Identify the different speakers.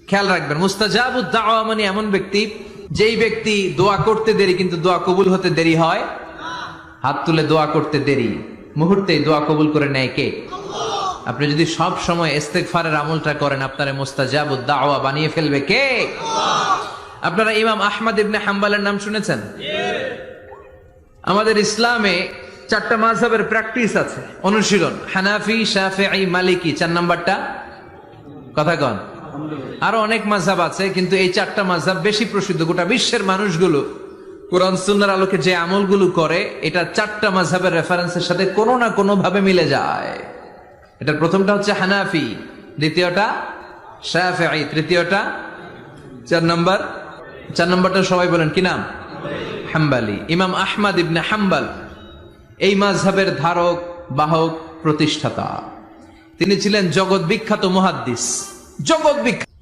Speaker 1: খেয়াল রাখবেন, মুস্তাজাবুদ দাওয়া মানে এমন ব্যক্তি, যেই ব্যক্তি দোয়া করতে দেরি কিন্তু দোয়া কবুল হতে দেরি হয়। হাত তুলে দোয়া করতে দেরি, মুহূর্তেই দোয়া কবুল করে নেয় কে? আপনি যদি সব সময় ইস্তেগফারের আমলটা করেন, আপনারে মুস্তাজাবুদ দাওয়া বানিয়ে ফেলবে কে? আপনারা ইমাম আহমদ ইবনে হাম্বলের নাম শুনেছেন? আমাদের ইসলামে 4টা মাযহাবের প্র্যাকটিস আছে, অনুশীলন। হানাফি, শাফিঈ, মালিকি। 4 নাম্বারটা কথা কন। আরো অনেক মাযহাব আছে, কিন্তু এই 4টা মাযহাব বেশি প্রসিদ্ধ। গোটা বিশ্বের মানুষগুলো কোরআন সুন্নাহর আলোকে যে আমলগুলো করে, এটা 4টা মাযহাবের রেফারেন্সের সাথে কোনো না কোনো ভাবে মিলে যায়। এটার প্রথমটা হচ্ছে হানাফি, দ্বিতীয়টা শাফিঈ, তৃতীয়টা 4 নাম্বারটা সবাই বলেন কি নাম? হাম্বলি। ইমাম আহমদ ইবনে হাম্বল এই মাযহাবের ধারক, বাহক, প্রতিষ্ঠাতা। তিনি ছিলেন জগৎ বিখ্যাত মুহাদ্দিস, জগৎ বিখ্যাত।